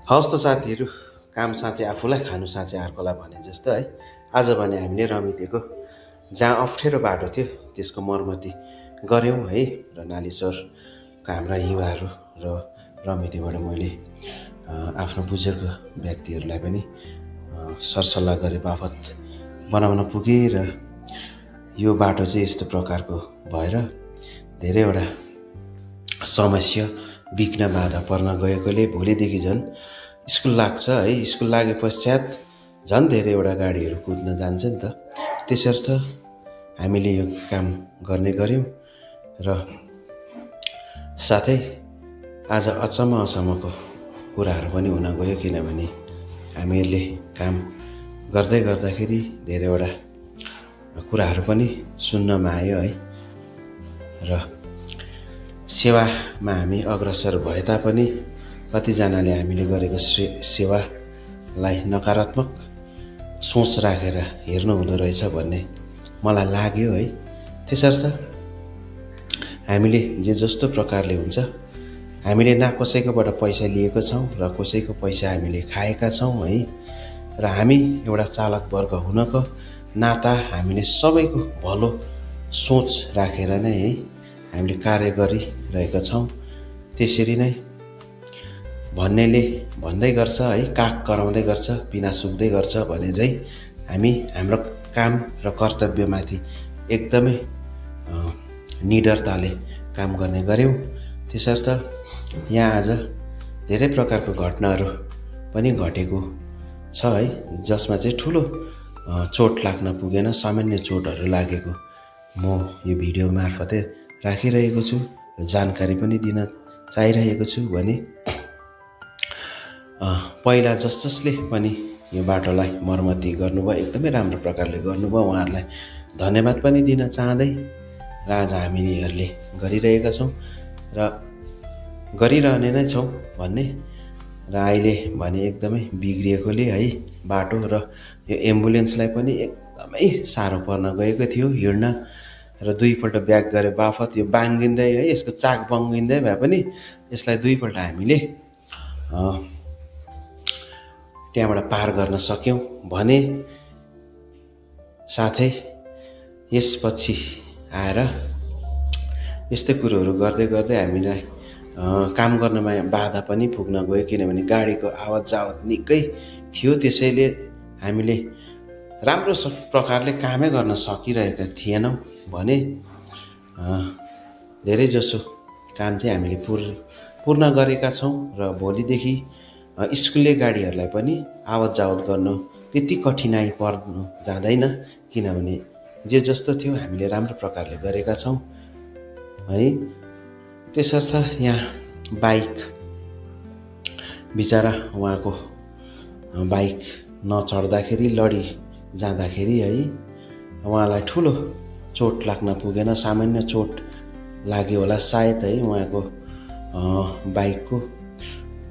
हवस् त साथीहरू, काम साँचे आफूलाई, खानु साँचे अर्कोलाई भने जस्तो है। आज भने हामीले रमितेको जहाँ अप्ठ्यारो बाटो थियो त्यसको मर्मती गऱ्यौँ है। र नालीचौरका हाम्रा युवाहरू र रमितेबाट मैले आफ्नो बुजुर्ग व्यक्तिहरूलाई पनि सरसल्लाह गरे बापत बनाउन पुगेँ। र यो बाटो चाहिँ यस्तो प्रकारको भएर धेरैवटा समस्या विघ्न बाधा पर्न गएकोले भोलिदेखि झन् स्कुल लाग्छ है। स्कुल लागे पश्चात झन् धेरैवटा गाडीहरू कुद्न जान्छ नि त। त्यसर्थ हामीले यो काम गर्ने गऱ्यौँ। र साथै आज अचम्मको कुराहरू पनि हुन गयो, किनभने हामीहरूले काम गर्दै गर्दाखेरि धेरैवटा कुराहरू पनि सुन्नमा आयो है। र सेवामा हामी अग्रसर भए तापनि कतिजनाले हामीले गरेको सेवालाई नकारात्मक सोच राखेर हेर्नु हुँदो रहेछ भन्ने मलाई लाग्यो है। त्यसर्थ हामीले जे जस्तो प्रकारले हुन्छ, हामीले न कसैकोबाट पैसा लिएको छौँ र कसैको पैसा हामीले खाएका छौँ है। र हामी एउटा चालक वर्ग हुनको नाता हामीले सबैको भलो सोच राखेर नै है हामीले कार्य गरिरहेका छौँ। त्यसरी नै भन्नेले भन्दै गर्छ है, काग कराउँदै गर्छ, पिना सुक्दै गर्छ भने चाहिँ हामी हाम्रो काम र कर्तव्यमाथि एकदमै निडरताले काम गर्ने गऱ्यौँ। त्यसर्थ यहाँ आज धेरै प्रकारको घटनाहरू पनि घटेको छ है, जसमा चाहिँ ठुलो चोट लाग्न पुगेन, सामान्य चोटहरू लागेको म यो भिडियो मार्फतै राखिरहेको छु र जानकारी पनि दिन चाहिरहेको छु। भने पहिला जसले पनि यो बाटोलाई मर्मती गर्नुभयो, एकदमै राम्रो प्रकारले गर्नुभयो, उहाँहरूलाई धन्यवाद पनि दिन चाहँदै र आज हामीहरूले गरिरहेका छौँ र गरिरहने नै छौँ भन्ने। र अहिले भने एकदमै बिग्रिएकोले है बाटो, र यो एम्बुलेन्सलाई पनि एकदमै साह्रो पर्न गएको थियो हिँड्न। र दुईपल्ट ब्याक गरे बापत यो बाङ्गिँदै है, यसको चाक बङ्गिँदै भए पनि यसलाई दुईपल्ट हामीले त्यहाँबाट पार गर्न सक्यौँ भने। साथै यसपछि आएर यस्तै कुरोहरू गर्दै गर्दै हामीलाई काम गर्नमा बाधा पनि पुग्न गयो, किनभने गाडीको आवत जावत निकै थियो। त्यसैले हामीले राम्रो प्रकारले कामै गर्न सकिरहेका थिएनौँ भने धेरै जसो काम चाहिँ हामीले पूर्ण गरेका छौँ। र भोलिदेखि स्कुले गाडीहरूलाई पनि आवत जावत गर्नु त्यति कठिनाइ पर्नु जाँदैन, किनभने जे जस्तो थियो हामीले राम्रो प्रकारले गरेका छौँ है। त्यसर्थ यहाँ बाइक बिचरा उहाँको बाइक नचढ्दाखेरि लडी जाँदाखेरि है उहाँलाई ठुलो चोट लाग्न पुगेन, सामान्य चोट लाग्यो होला सायद है। उहाँको बाइकको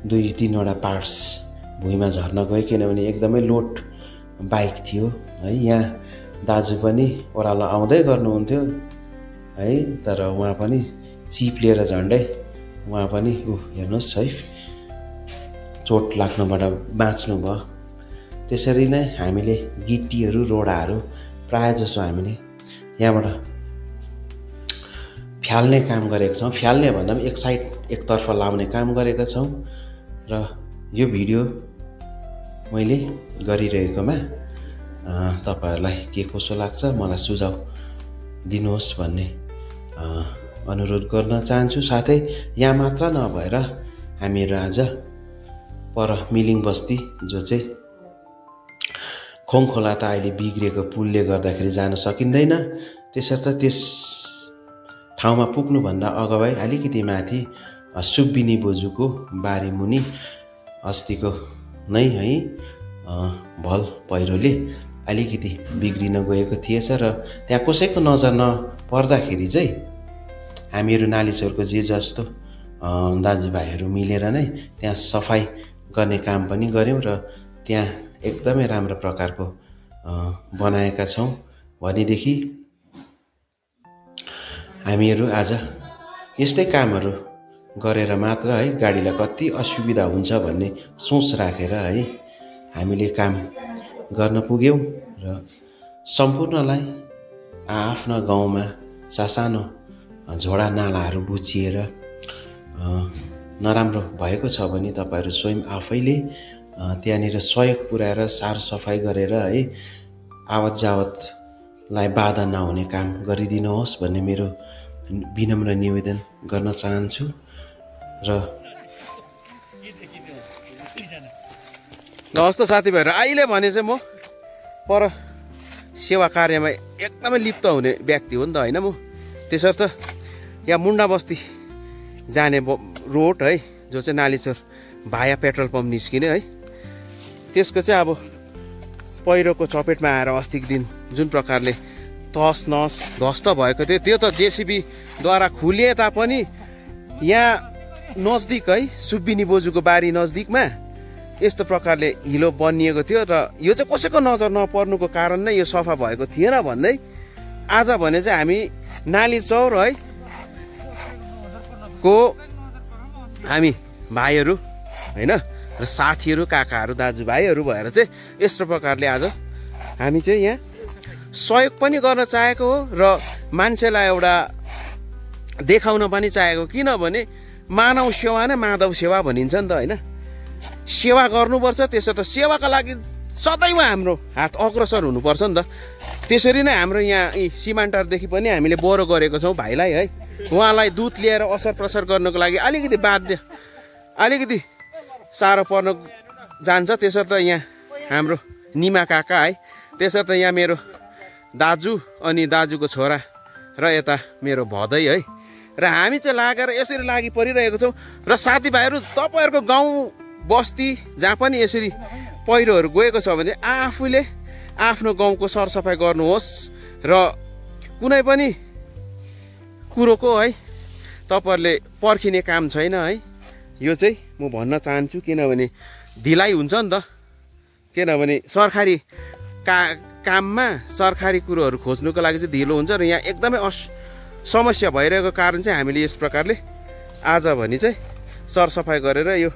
2-3वटा पार्ट्स भुइँमा झर्न गयो, किनभने एकदमै लोड बाइक थियो है। यहाँ दाजु पनि ओह्रालो आउँदै गर्नुहुन्थ्यो है, तर उहाँ पनि चिप लिएर झन्डै उहाँ पनि हेर्नुहोस् है चोट लाग्नबाट बाँच्नु भयो। त्यसरी नै हामीले गिट्टीहरू रोडाहरू प्रायः जसो हामीले यहाँबाट फ्याल्ने काम गरेका छौँ। फ्याल्ने भन्दा पनि एक साइड एकतर्फ लाउने काम गरेका छौँ। र यो भिडियो मैले गरिरहेकोमा तपाईँहरूलाई के कसो लाग्छ मलाई सुझाव दिनुहोस् भन्ने अनुरोध गर्न चाहन्छु। साथै यहाँ मात्र नभएर हामीहरू आज पर मिलिङ बस्ती जो चाहिँ खोङखोला त अहिले बिग्रिएको पुलले गर्दाखेरि जान सकिँदैन, त्यसर्थ त्यस ठाउँमा पुग्नुभन्दा अगावै अलिकति माथि सुब्बिनी बोजूको बारी मुनि अस्तिको नै है भल पहिरोले अलिकति बिग्रिन गएको थिएछ। र त्यहाँ कसैको नजर नपर्दाखेरि चाहिँ हामीहरू नालीचौरको जे जस्तो दाजुभाइहरू मिलेर नै त्यहाँ सफाई गर्ने काम पनि गऱ्यौँ। र त्यहाँ एकदमै राम्रो प्रकारको बनाएका छौँ भनेदेखि हामीहरू आज यस्तै कामहरू गरेर मात्र है गाडीलाई कति असुविधा हुन्छ भन्ने सोच राखेर है हामीले काम गर्न पुग्यौँ र सम्पूर्णलाई आफ्ना गाउँमा सासानो झोडा नालाहरू बुचिएर नराम्रो भएको छ भने तपाईहरु स्वयं आफैले त्यहाँनिर सहयोग पुर्याएर सारसफाई गरेर है आवत जावतलाई बाधा नहुने काम गरिदिनुहोस् भन्ने मेरो विनम्र निवेदन गर्न चाहन्छु र हस्त साथीभाइहरु अहिले भने चाहिँ म पर सेवा कार्यमा एकदमै लिप्त हुने व्यक्ति हो नि त हैन म त्यसर्थ यहाँ मुन्डा बस्ती जाने रोड है जो चाहिँ नालीचोर भाया पेट्रोल पम्प निस्किने है त्यसको चाहिँ अब पहिरोको चपेटमा आएर अस्तिको दिन जुन प्रकारले तहस नहस ध्वस्त भएको थियो त्यो त जेसीबी द्वारा खुलिए तापनि यहाँ नजदिक है सुब्बिनी बोजूको बारी नजदिकमा यस्तो प्रकारले हिलो बनिएको थियो र यो चाहिँ कसैको नजर नपर्नुको कारण नै यो सफा भएको थिएन भन्दै आज भने चाहिँ हामी नालीचौर है को हामी भाइहरू हैन र साथीहरू काकाहरू दाजुभाइहरू भएर चाहिँ यस्तो प्रकारले आज हामी चाहिँ यहाँ सहयोग पनि गर्न चाहेको हो र मान्छेलाई एउटा देखाउन पनि चाहेको किनभने मानव सेवा नै माधव सेवा भनिन्छ नि त हैन सेवा गर्नुपर्छ त्यसर्थ सेवाका लागि सदैव हाम्रो हात अग्रसर हुनुपर्छ नि त त्यसरी नै हाम्रो यहाँ सीमान्टारदेखि पनि हामीले बोरो गरेको छौँ भाइलाई है उहाँलाई दुध लिएर असर प्रसार गर्नको लागि अलिकति साह्रो पर्न जान्छ त्यसर्थ यहाँ हाम्रो निमा काका है त्यसर्थ यहाँ मेरो दाजु अनि दाजुको छोरा र यता मेरो भदै है र हामी चाहिँ लागेर यसरी लागि परिरहेको छौँ र साथीभाइहरू तपाईहरुको गाउँ बस्ती जहाँ पनि यसरी पहिरोहरू गएको छ भने आफूले आफ्नो गाउँको सरसफाइ गर्नुहोस् र कुनै पनि कुरोको है तपाईहरुले पर्खिने काम छैन है यो चाहिँ म भन्न चाहन्छु किनभने ढिलाइ हुन्छ नि त किनभने सरकारी काममा सरकारी कुरोहरू खोज्नुको लागि चाहिँ ढिलो हुन्छ र यहाँ एकदमै समस्या भइरहेको कारण चाहिँ हामीले यस प्रकारले आज भनी चाहिँ सरसफाइ गरेर यो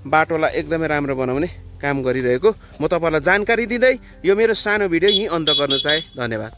बाटोलाई एकदमै राम्रो बनाउने काम गरिरहेको म तपाईहरुलाई जानकारी दिँदै यो मेरो सानो भिडियो यही अन्त गर्न चाहे। धन्यवाद।